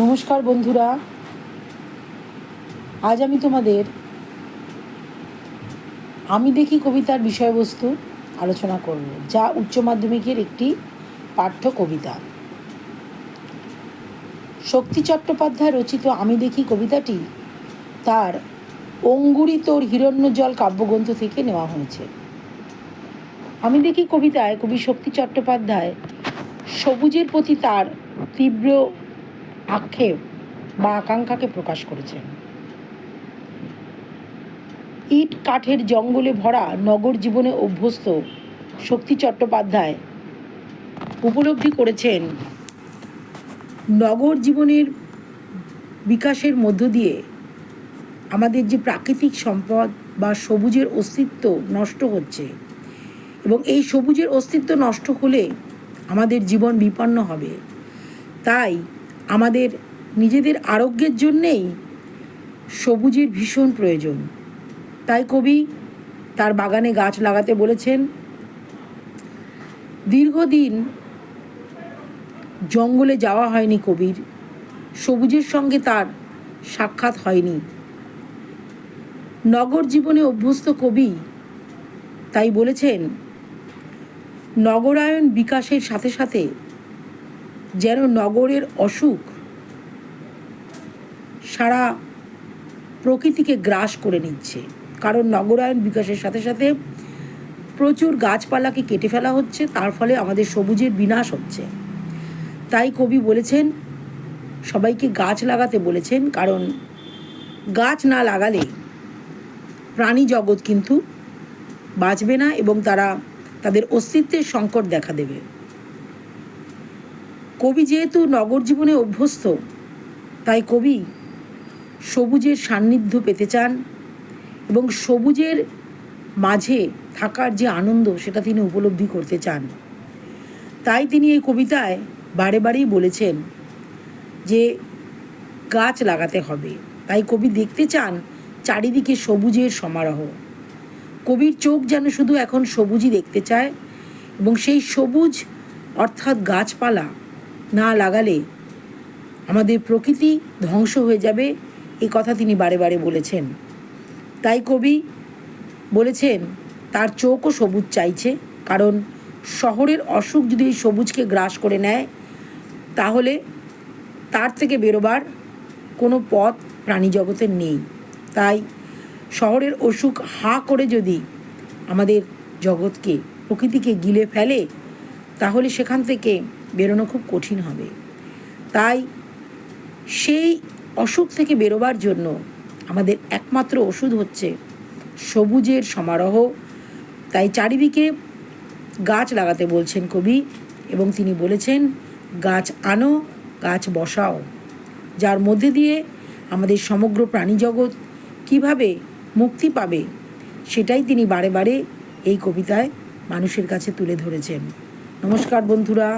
নমস্কার বন্ধুরা, আজ আমি তোমাদের আমি দেখি কবিতার বিষয়বস্তু আলোচনা করব, যা উচ্চ মাধ্যমিকের একটি পাঠ্য কবিতা। শক্তি চট্টোপাধ্যায় রচিত আমি দেখি কবিতাটি তার অঙ্গুরিতোর হিরণ্যজল কাব্যগ্রন্থ থেকে নেওয়া হয়েছে। আমি দেখি কবিতায় কবি শক্তি চট্টোপাধ্যায় সবুজের প্রতি তার তীব্র আক্ষেপ বা আকাঙ্ক্ষাকে প্রকাশ করেছেন। ইট কাঠের জঙ্গলে ভরা নগর জীবনে অভ্যস্ত শক্তি চট্টোপাধ্যায় উপলব্ধি করেছেন নগর জীবনের বিকাশের মধ্য দিয়ে আমাদের যে প্রাকৃতিক সম্পদ বা সবুজের অস্তিত্ব নষ্ট হচ্ছে, এবং এই সবুজের অস্তিত্ব নষ্ট হলে আমাদের জীবন বিপন্ন হবে। তাই আমাদের নিজেদের আরোগ্যের জন্যেই সবুজের ভীষণ প্রয়োজন। তাই কবি তার বাগানে গাছ লাগাতে বলেছেন। দীর্ঘদিন জঙ্গলে যাওয়া হয়নি কবির, সবুজের সঙ্গে তার সাক্ষাৎ হয়নি। নগর জীবনে অভ্যস্ত কবি তাই বলেছেন, নগরায়ন বিকাশের সাথে সাথে যেন নগরের অসুখ সারা প্রকৃতিকে গ্রাস করে নিচ্ছে। কারণ নগরায়ন বিকাশের সাথে সাথে প্রচুর গাছপালাকে কেটে ফেলা হচ্ছে, তার ফলে আমাদের সবুজের বিনাশ হচ্ছে। তাই কবি বলেছেন, সবাইকে গাছ লাগাতে বলেছেন, কারণ গাছ না লাগালে প্রাণী জগৎ কিন্তু বাঁচবে না এবং তারা তাদের অস্তিত্বের সংকট দেখা দেবে। কবি যেহেতু নগর জীবনে অভ্যস্ত, তাই কবি সবুজের সান্নিধ্য পেতে চান এবং সবুজের মাঝে থাকার যে আনন্দ সেটা তিনি উপলব্ধি করতে চান। তাই তিনি এই কবিতায় বারে বারেই বলেছেন যে গাছ লাগাতে হবে। তাই কবি দেখতে চান চারিদিকে সবুজের সমারোহ। কবির চোখ যেন শুধু এখন সবুজই দেখতে চায়, এবং সেই সবুজ অর্থাৎ গাছপালা না লাগালে আমাদের প্রকৃতি ধ্বংস হয়ে যাবে, এই কথা তিনি বারে বারে বলেছেন। তাই কবি বলেছেন তার চোখও সবুজ চাইছে, কারণ শহরের অসুখ যদি এই সবুজকে গ্রাস করে নেয় তাহলে তার থেকে বেরোবার কোনো পথ প্রাণী জগতের নেই। তাই শহরের অসুখ হাঁ করে যদি আমাদের জগৎকে প্রকৃতিকে গিলে ফেলে তাহলে সেখান থেকে বেরোনো খুব কঠিন হবে। তাই সেই অসুখ থেকে বেরোবার জন্য আমাদের একমাত্র ওষুধ হচ্ছে সবুজের সমারোহ। তাই চারিদিকে গাছ লাগাতে বলছেন কবি, এবং তিনি বলেছেন গাছ আনো, গাছ বসাও, যার মধ্যে দিয়ে আমাদের সমগ্র প্রাণীজগৎ কীভাবে মুক্তি পাবে সেটাই তিনি বারে বারে এই কবিতায় মানুষের কাছে তুলে ধরেছেন। নমস্কার বন্ধুরা।